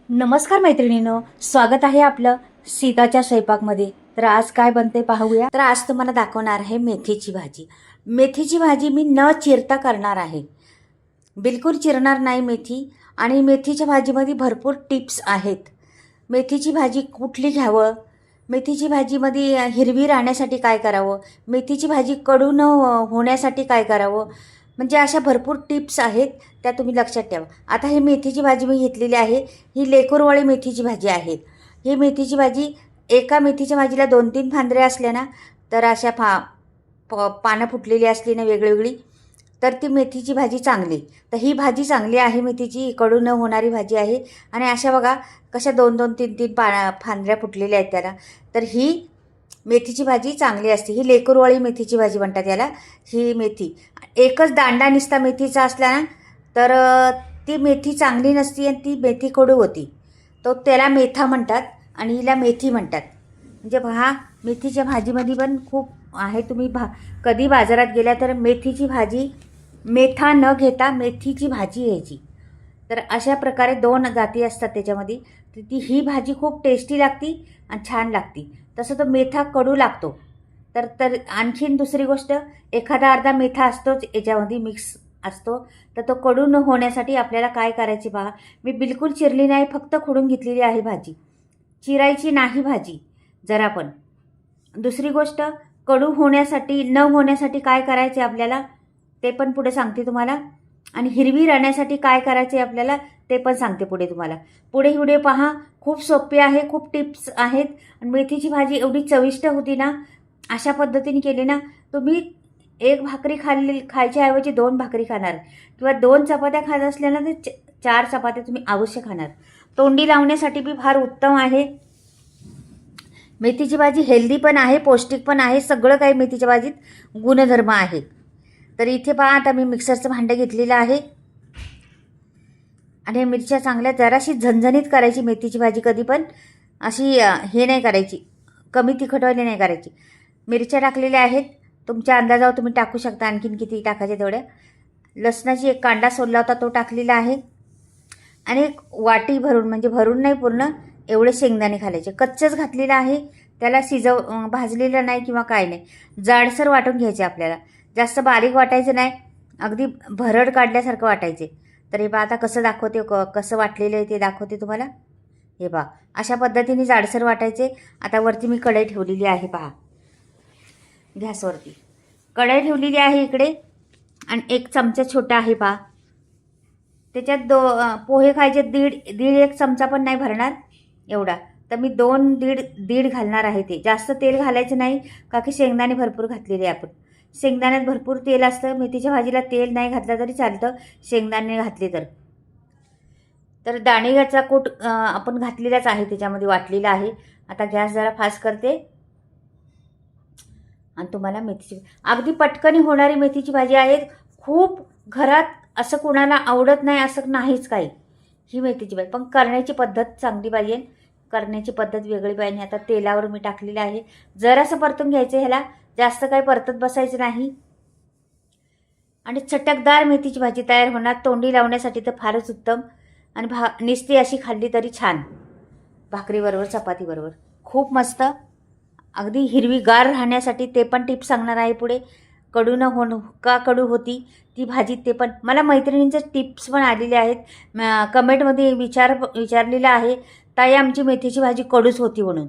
नमस्कार मैत्रिणींनो, स्वागत आहे आपलं सीताच्या स्वयंपाकमध्ये. तर आज काय बनते पाहूया. तर आज तुम्हाला दाखवणार आहे मेथीची भाजी. मेथीची भाजी मी न चिरता करणार आहे, बिलकुल चिरणार नाही मेथी. आणि मेथीच्या भाजीमध्ये भरपूर टिप्स आहेत. मेथीची भाजी कुठली घ्यावं, मेथीची भाजीमध्ये हिरवी राहण्यासाठी काय करावं, मेथीची भाजी कडू न होण्यासाठी काय करावं, म्हणजे अशा भरपूर टिप्स आहेत, त्या तुम्ही लक्षात ठेवा. आता ही मेथीची भाजी मी घेतलेली आहे. ही लेकूरवाळी मेथीची भाजी आहे. ही मेथीची भाजी, एका मेथीच्या भाजीला 2-3 फांद्र्या असल्या ना, तर अशा पानं फुटलेली असली ना वेगळीवेगळी, तर ती मेथीची भाजी चांगली. तर ही भाजी चांगली आहे, मेथीची कडू न होणारी भाजी आहे. आणि अशा बघा कशा 2-2, 3-3 फांद्र्या फुटलेल्या आहेत त्याला. तर ही मेथीची भाजी चांगली असते. ही लेकूरवाळी मेथीची भाजी म्हणतात याला. ही मेथी एकच दांडा निसता मेथीचा असला ना, तर ती मेथी चांगली नसती आणि ती मेथी कडू होती. तो त्याला मेथा म्हणतात आणि हिला मेथी म्हणतात. म्हणजे पहा, मेथीच्या भाजीमध्ये पण खूप आहे. तुम्ही कधी बाजारात गेल्या तर मेथीची भाजी मेथा न घेता मेथीची भाजी घ्यायची. तर अशा प्रकारे 2 जाती असतात त्याच्यामध्ये. तर ही भाजी खूप टेस्टी लागती आणि छान लागती. तसं तो मेथा कडू लागतो. तर आणखीन दुसरी गोष्ट, एखादा अर्धा मेथा असतोच याच्यामध्ये मिक्स असतो. तर तो कडू न होण्यासाठी आपल्याला काय करायचे पहा. मी बिलकुल चिरली नाही, फक्त खोडून घेतलेली आहे भाजी. चिरायची नाही भाजी जरा पण. दुसरी गोष्ट, कडू होण्यासाठी न होण्यासाठी काय करायचे आपल्याला ते पण पुढे सांगते तुम्हाला. आणि हिरवी राहण्यासाठी काय करायचे आपल्याला ते पण सांगते पुढे तुम्हाला. पुढे व्हिडिओ पहा, खूप सोपे आहे, खूप टिप्स आहेत. आणि मेथीची भाजी एवढी चविष्ट होती ना, अशा पद्धतीने केली ना, तुम्ही एक भाकरी खायच्या ऐवजी 2 भाकरी खाणार, किंवा 2 चपात्या खात असल्या ना तर 4 चपात्या तुम्ही अवश्य खाणार. तोंडी लावण्यासाठी बी फार उत्तम आहे. मेथीची भाजी हेल्दी पण आहे, पौष्टिक पण आहे. सगळं काही मेथीच्या भाजीत गुणधर्म आहे. तर इथे पहा, आता मी मिक्सरचं भांडं घेतलेलं आहे. आणि मिरच्या चांगल्या जराशी झणझणीत करायची. मेथीची भाजी कधी पण अशी हे नाही करायची, कमी तिखटवाली नाही करायची. मिरच्या टाकलेल्या आहेत, तुमच्या अंदाजावर तुम्ही टाकू शकता, आणखीन किती टाकायचे तेवढ्या. लसणाची एक कांडा सोलला होता तो टाकलेला आहे. आणि एक वाटी भरून, म्हणजे भरून नाही पूर्ण, एवढे शेंगदाणे घालायचे. कच्चंच घातलेलं आहे, त्याला भाजलेलं नाही किंवा काय नाही. जाडसर वाटून घ्यायचे आपल्याला, जास्त बारीक वाटायचं नाही, अगदी भरड काढल्यासारखं वाटायचे. तर हे पहा, आता कसं दाखवते, कसं वाटलेलं आहे ते दाखवते तुम्हाला. हे पहा, अशा पद्धतीने जाडसर वाटायचे. आता वरती मी कढई ठेवलेली आहे पहा, गॅसवरती कढई ठेवलेली आहे इकडे. आणि 1 चमचा छोटा आहे पहा. त्याच्यात पोहे खायचे, दीड 1 चमचा पण नाही भरणार एवढा. तर मी 2-दीड घालणार आहे. ते जास्त तेल घालायचं नाही, का की शेंगदाणे भरपूर घातलेले आपण. शेंगदाण्यात भरपूर तेल असतं. मेथीच्या भाजीला तेल नाही घातलं तरी चालतं, शेंगदाणे घातले तर. तर दाणेचा कूट आपण घातलेलाच आहे, त्याच्यामध्ये वाटलेला आहे. आता गॅस जरा फास्ट करते आणि तुम्हाला मेथीची अगदी पटकन होणारी मेथीची भाजी आहे. खूप घरात असं कोणाला आवडत नाही असं नाहीच काही. ही मेथीची भाजी पण करण्याची पद्धत चांगली पाहिजे, करण्याची पद्धत वेगळी पाहिजे. आता तेलावर मी टाकलेलं आहे, जरासं परतून घ्यायचं ह्याला, जास्त काही परतत बसायचं नाही. आणि चटकदार मेथीची भाजी तयार होणार. तोंडी लावण्यासाठी तर फारच उत्तम. आणि निस्ती अशी खाल्ली तरी छान, भाकरीबरोबर चपातीबरोबर खूप मस्त. अगदी हिरवीगार राहण्यासाठी ते पण टिप्स सांगणार आहे पुढे. कडू न का कडू होती ती भाजी ते पण मला मैत्रिणींचे टिप्स पण आलेले आहेत. कमेंटमध्ये विचारलेलं आहे, ताई आमची मेथीची भाजी कडूच होती म्हणून,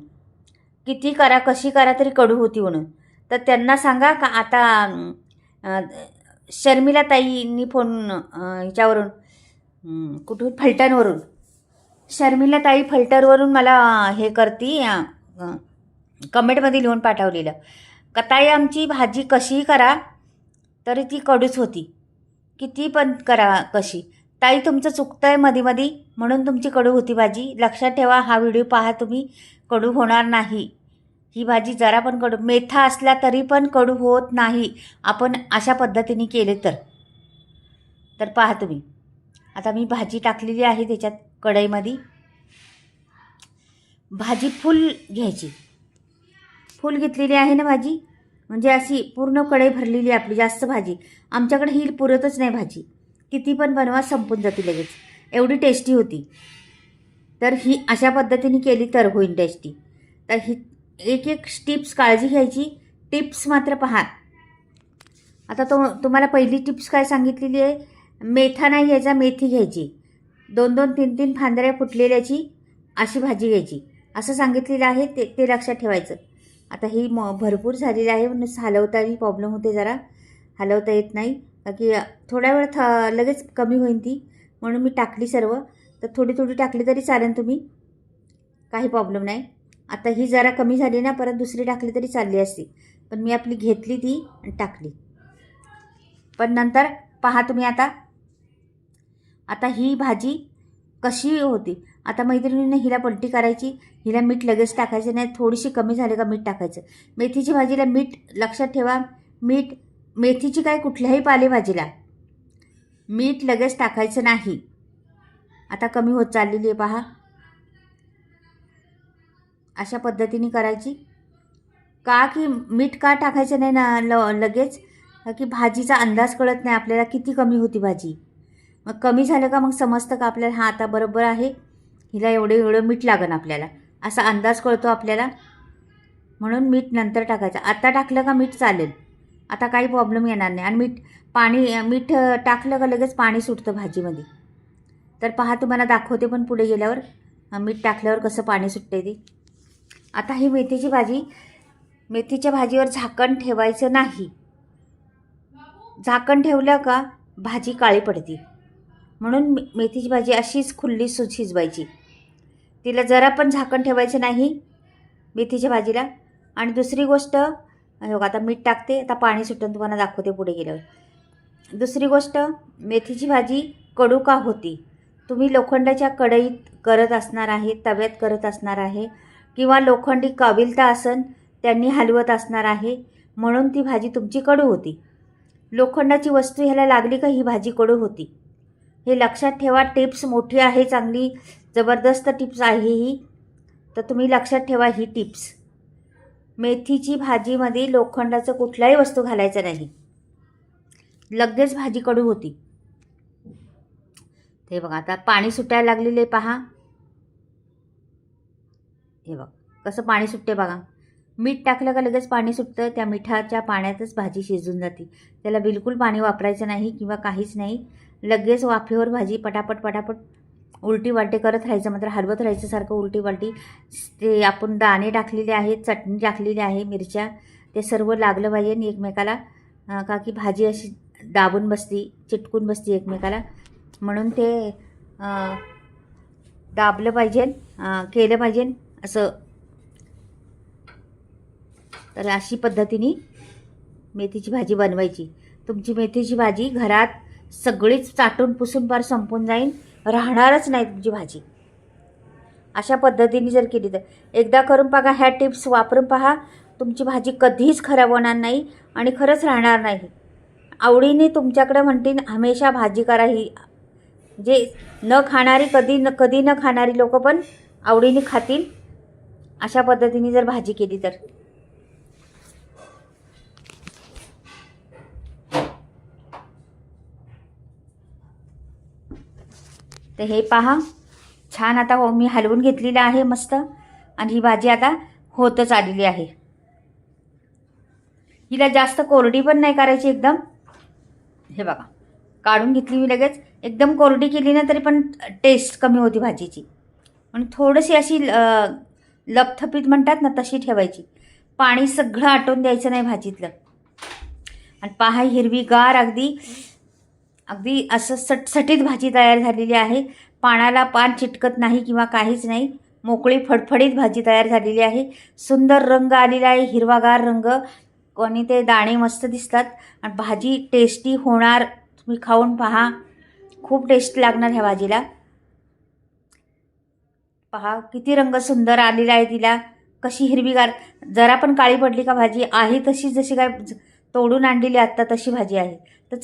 किती करा कशी करा तरी कडू होती म्हणून. तर त्यांना सांगा का आता शर्मिला ताईंनी फोन ह्याच्यावरून कुठून फलटणवरून, शर्मिला ताई फलटणवरून मला हे करती, कमेंटमध्ये लिहून पाठवलेलं का ताई आमची भाजी कशीही करा तरी ती कडूच होती, किती पण करा कशी. ताई तुमचं चुकतं आहे मध्ये म्हणून तुमची कडू होती भाजी. लक्षात ठेवा, हा व्हिडिओ पहा तुम्ही, कडू होणार नाही ही भाजी. जरा पण कडू मेथा असला तरी पण कडू होत नाही, आपण अशा पद्धतीने केले तर पहा तुम्ही. आता मी भाजी टाकलेली आहे त्याच्यात कढईमध्ये. भाजी फुल घ्यायची, फुल घेतलेली आहे ना भाजी, म्हणजे अशी पूर्ण कढई भरलेली आपली. जास्त भाजी आमच्याकडे ही पुरतच नाही भाजी, किती पण बनवा संपून जाते लगेच, एवढी टेस्टी होती. तर ही अशा पद्धतीने केली तर होईल टेस्टी. तर ही एक एक टिप्स काळजी घ्यायची. टिप्स मात्र पहा. आता तुम्हाला पहिली टिप्स काय सांगितलेली आहे, मेथा नाही घ्यायचा, मेथी घ्यायची. 2-2, 3-3 फांद्या फुटलेल्याची अशी भाजी घ्यायची असं सांगितलेलं आहे. ते लक्षात ठेवायचं. आता ही भरपूर झालेली आहे म्हणून हलवताही प्रॉब्लेम होते, जरा हलवता येत नाही की थोड्या वेळ लगेच कमी होईल ती, म्हणून मी टाकली सर्व. तर थोडी थोडी टाकली तरी चालेल तुम्ही, काही प्रॉब्लेम नाही. आता ही जरा कमी झाली ना, परत दुसरी टाकली तरी चालली असती, पण मी आपली घेतली ती आणि टाकली. पण नंतर पहा तुम्ही आता ही भाजी कशी होती. आता मैत्रिणीने हिला पलटी करायची, हिला मीठ लगेच टाकायचं नाही, थोडीशी कमी झाली का मीठ टाकायचं. मेथीची भाजीला मीठ लक्षात ठेवा, मीठ मेथीची काय कुठल्याही पालेभाजीला मीठ लगेच टाकायचं नाही. आता कमी होत चाललेली आहे पहा, अशा पद्धतीने करायची. का की मीठ का टाकायचं नाही ना लगेच, की भाजीचा अंदाज कळत नाही आपल्याला किती कमी होती भाजी. मग कमी झालं का मग समजतं का आपल्याला, हां आता बरोबर आहे, हिला एवढं मीठ लागन आपल्याला, असा अंदाज कळतो आपल्याला. म्हणून मीठ नंतर टाकायचं. आता टाकलं का मीठ चालेल, आता काही प्रॉब्लेम येणार नाही. आणि मीठ टाकलं का लगेच पाणी सुटतं भाजीमध्ये. तर पहा तुम्हाला दाखवते पण पुढे गेल्यावर मीठ टाकल्यावर कसं पाणी सुटते ते. आता ही मेथीच्या भाजीवर झाकण ठेवायचं नाही. झाकण ठेवलं का भाजी काळी पडते. म्हणून मेथीची भाजी अशीच खुल्ली शिजवायची. तिला जरा पण झाकण ठेवायचं नाही मेथीच्या भाजीला. आणि दुसरी गोष्ट, आता मीठ टाकते, आता पाणी सुटून तुम्हाला दाखवते पुढे गेल्यावर. दुसरी गोष्ट, मेथीची भाजी कडू का होती. तुम्ही लोखंडाच्या कढईत करत असणार आहे, तव्यात करत असणार आहे, किंवा लोखंडी काविलता असन त्यांनी हलवत असणार आहे, म्हणून ती भाजी तुमची कडू होती. लोखंडाची वस्तू ह्याला लागली का ही भाजी कडू होती. हे लक्षात ठेवा. टिप्स मोठी आहे, चांगली जबरदस्त टिप्स आहे ही, तर तुम्ही लक्षात ठेवा ही टिप्स. मेथीची भाजीमध्ये लोखंडाचं कुठलाही वस्तू घालायचं नाही, लगेच भाजी कडू होती. हे बघा आता पाणी सुटायला लागलेले पहा. हे बघा कसं पाणी सुटते बघा. मीठ टाकलं का लगेच पाणी सुटतं. त्या मिठाच्या पाण्यातच भाजी शिजून जाते. त्याला बिलकुल पाणी वापरायचं नाही किंवा काहीच नाही. लगेच वाफेवर भाजी पटापट उलटी वालटी करत राहायचं, मात्र हलवत राहायचं सारखं उलटी वालटी. ते आपण दाणे टाकलेले आहेत, चटणी टाकलेली आहे, मिरच्या, ते सर्व लागलं पाहिजे एकमेकाला. का की भाजी अशी दाबून बसती, चिटकून बसती एकमेकाला, म्हणून ते दाबलं पाहिजे, केलं पाहिजे असं. तर अशी पद्धतीने मेथीची भाजी बनवायची. तुमची मेथीची भाजी घरात सगळीच चाटून पुसून पार संपून जाईल, राहणारच नाही तुमची भाजी. अशा पद्धतीने जर केली तर एकदा करून बघा, ह्या टिप्स वापरून पहा. तुमची भाजी कधीच खराब होणार नाही आणि खरंच राहणार नाही. आवडीने तुमच्याकडे म्हणतील हमेशा भाजी करा. ही जे न खाणारी कधी न खाणारी लोक पण आवडीने खातील अशा पद्धतीने जर भाजी केली तर. तर हे पहा छान. आता मी हलवून घेतलेलं आहे मस्त, आणि ही भाजी आता होतच आलेली आहे. हिला जास्त कोरडी पण नाही करायची एकदम. हे बघा काढून घेतली मी लगेच. एकदम कोरडी केली ना तरी पण टेस्ट कमी होती भाजीची, म्हणून थोडीशी अशी लपथपीत म्हणतात ना तशी ठेवायची. पाणी सगळं आटवून द्यायचं नाही भाजीतलं. आणि पहा हिरवीगार अगदी असं सटसटीत भाजी तयार झालेली आहे. पाण्याला पान चिटकत नाही किंवा काहीच नाही, मोकळी फडफडीत भाजी तयार झालेली आहे. सुंदर रंग आलेला आहे, हिरवागार रंग, आणि ते दाणे मस्त दिसतात. आणि भाजी टेस्टी होणार. तुम्ही खाऊन पहा, खूप टेस्ट लागणार ह्या भाजीला. पहा किती रंग सुंदर आलेला आहे तिला, कशी हिरवीगार. जरा पण काळी पडली का भाजी आहे तशी जशी काय तोडून आणलेली आत्ता तशी भाजी आहे. तर